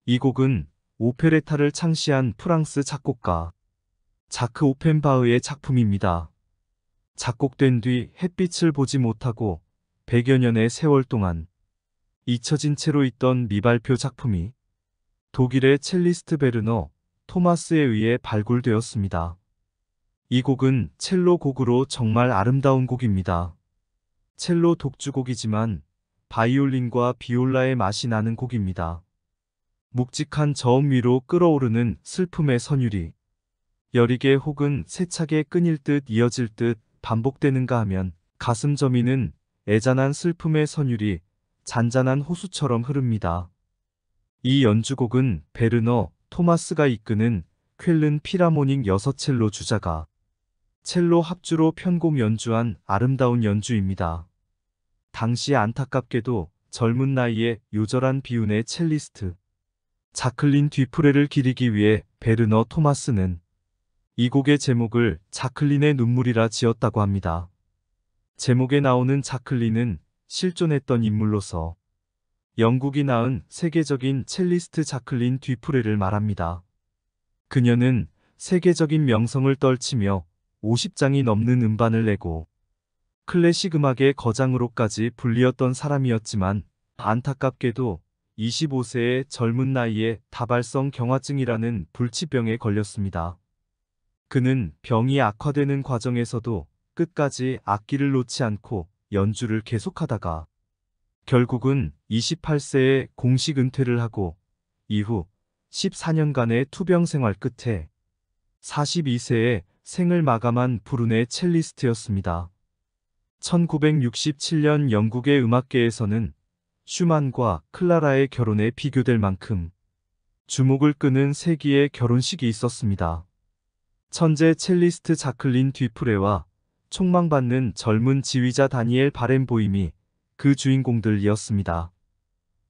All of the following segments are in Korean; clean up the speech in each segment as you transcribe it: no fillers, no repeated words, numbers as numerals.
이 곡은 오페레타를 창시한 프랑스 작곡가 자크 오펜바흐의 작품입니다. 작곡된 뒤 햇빛을 보지 못하고 100여 년의 세월 동안 잊혀진 채로 있던 미발표 작품이 독일의 첼리스트 베르너 토마스에 의해 발굴되었습니다. 이 곡은 첼로 곡으로 정말 아름다운 곡입니다. 첼로 독주곡이지만 바이올린과 비올라의 맛이 나는 곡입니다. 묵직한 저음 위로 끓어오르는 슬픔의 선율이 여리게 혹은 세차게 끊일 듯 이어질 듯 반복되는가 하면 가슴 저미는 애잔한 슬픔의 선율이 잔잔한 호수처럼 흐릅니다. 이 연주곡은 베르너 토마스가 이끄는 쾰른 피라모닉 6첼로 주자가 첼로 합주로 편곡 연주한 아름다운 연주입니다. 당시 안타깝게도 젊은 나이에 요절한 비운의 첼리스트 자클린 뒤프레를 기리기 위해 베르너 토마스는 이 곡의 제목을 자클린의 눈물이라 지었다고 합니다. 제목에 나오는 자클린은 실존했던 인물로서 영국이 낳은 세계적인 첼리스트 자클린 뒤프레를 말합니다. 그녀는 세계적인 명성을 떨치며 50장이 넘는 음반을 내고 클래식 음악의 거장으로까지 불리었던 사람이었지만 안타깝게도 25세의 젊은 나이에 다발성 경화증이라는 불치병에 걸렸습니다. 그는 병이 악화되는 과정에서도 끝까지 악기를 놓지 않고 연주를 계속하다가 결국은 28세에 공식 은퇴를 하고 이후 14년간의 투병 생활 끝에 42세에 생을 마감한 불운의 첼리스트였습니다. 1967년 영국의 음악계에서는 슈만과 클라라의 결혼에 비교될 만큼 주목을 끄는 세기의 결혼식이 있었습니다. 천재 첼리스트 자클린 뒤프레와 촉망받는 젊은 지휘자 다니엘 바렌보임이 그 주인공들이었습니다.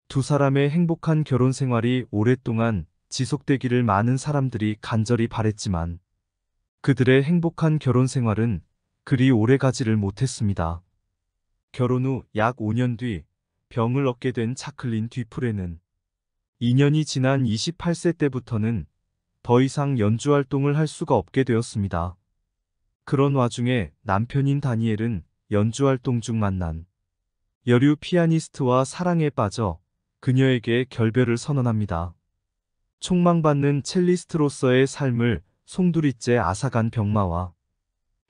두 사람의 행복한 결혼 생활이 오랫동안 지속되기를 많은 사람들이 간절히 바랬지만 그들의 행복한 결혼 생활은 그리 오래 가지를 못했습니다. 결혼 후 약 5년 뒤 병을 얻게 된 자클린 뒤프레는 2년이 지난 28세 때부터는 더 이상 연주 활동을 할 수가 없게 되었습니다. 그런 와중에 남편인 다니엘은 연주 활동 중 만난 여류 피아니스트와 사랑에 빠져 그녀에게 결별을 선언합니다. 촉망받는 첼리스트로서의 삶을 송두리째 앗아간 병마와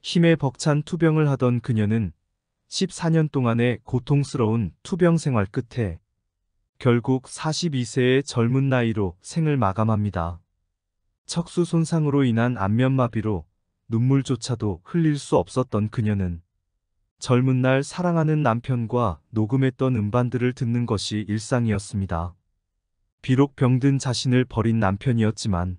힘에 벅찬 투병을 하던 그녀는 14년 동안의 고통스러운 투병 생활 끝에 결국 42세의 젊은 나이로 생을 마감합니다. 척수 손상으로 인한 안면마비로 눈물조차도 흘릴 수 없었던 그녀는 젊은 날 사랑하는 남편과 녹음했던 음반들을 듣는 것이 일상이었습니다. 비록 병든 자신을 버린 남편이었지만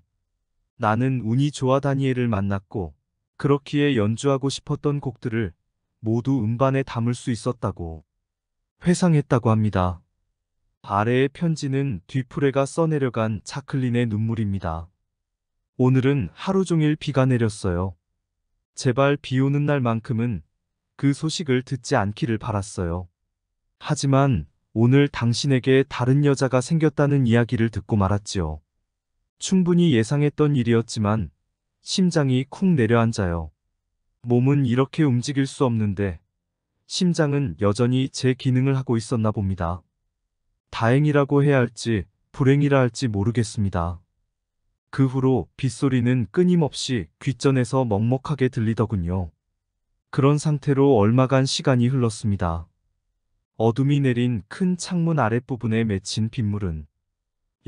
나는 운이 좋아 다니엘을 만났고 그렇기에 연주하고 싶었던 곡들을 모두 음반에 담을 수 있었다고 회상했다고 합니다. 아래의 편지는 뒤프레가 써내려간 자클린의 눈물입니다. 오늘은 하루 종일 비가 내렸어요. 제발 비 오는 날만큼은 그 소식을 듣지 않기를 바랐어요. 하지만 오늘 당신에게 다른 여자가 생겼다는 이야기를 듣고 말았지요. 충분히 예상했던 일이었지만 심장이 쿵 내려앉아요. 몸은 이렇게 움직일 수 없는데 심장은 여전히 제 기능을 하고 있었나 봅니다. 다행이라고 해야 할지 불행이라 할지 모르겠습니다. 그 후로 빗소리는 끊임없이 귓전에서 먹먹하게 들리더군요. 그런 상태로 얼마간 시간이 흘렀습니다. 어둠이 내린 큰 창문 아랫부분에 맺힌 빗물은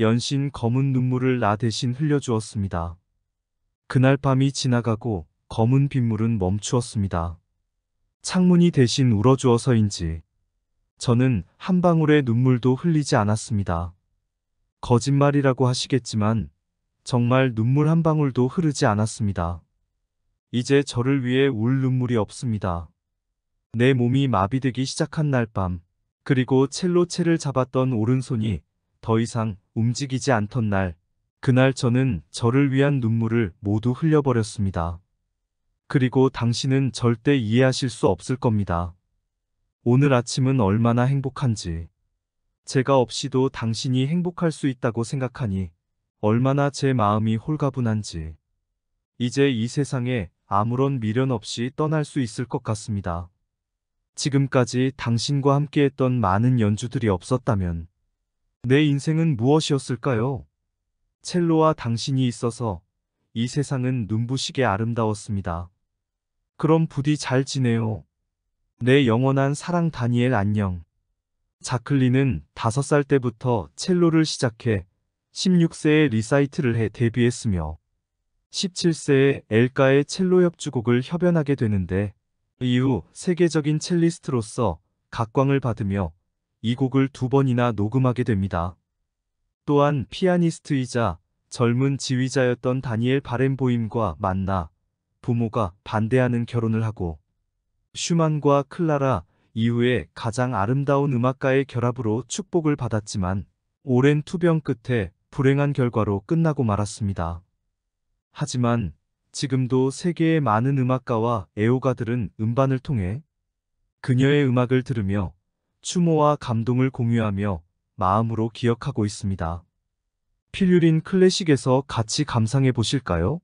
연신 검은 눈물을 나 대신 흘려주었습니다. 그날 밤이 지나가고 검은 빗물은 멈추었습니다. 창문이 대신 울어주어서인지 저는 한 방울의 눈물도 흘리지 않았습니다. 거짓말이라고 하시겠지만 정말 눈물 한 방울도 흐르지 않았습니다. 이제 저를 위해 울 눈물이 없습니다. 내 몸이 마비되기 시작한 날 밤, 그리고 첼로체를 잡았던 오른손이 더 이상 움직이지 않던 날, 그날 저는 저를 위한 눈물을 모두 흘려버렸습니다. 그리고 당신은 절대 이해하실 수 없을 겁니다. 오늘 아침은 얼마나 행복한지. 제가 없이도 당신이 행복할 수 있다고 생각하니 얼마나 제 마음이 홀가분한지. 이제 이 세상에 아무런 미련 없이 떠날 수 있을 것 같습니다. 지금까지 당신과 함께했던 많은 연주들이 없었다면 내 인생은 무엇이었을까요? 첼로와 당신이 있어서 이 세상은 눈부시게 아름다웠습니다. 그럼 부디 잘 지내요. 내 영원한 사랑 다니엘 안녕. 자클린은 5살 때부터 첼로를 시작해 16세에 리사이트를 해 데뷔했으며 17세에 엘가의 첼로 협주곡을 협연하게 되는데 이후 세계적인 첼리스트로서 각광을 받으며 이 곡을 2번이나 녹음하게 됩니다. 또한 피아니스트이자 젊은 지휘자였던 다니엘 바렌보임과 만나 부모가 반대하는 결혼을 하고 슈만과 클라라 이후에 가장 아름다운 음악가의 결합으로 축복을 받았지만 오랜 투병 끝에 불행한 결과로 끝나고 말았습니다. 하지만 지금도 세계의 많은 음악가와 애호가들은 음반을 통해 그녀의 음악을 들으며 추모와 감동을 공유하며 마음으로 기억하고 있습니다. 필유린 클래식에서 같이 감상해 보실까요?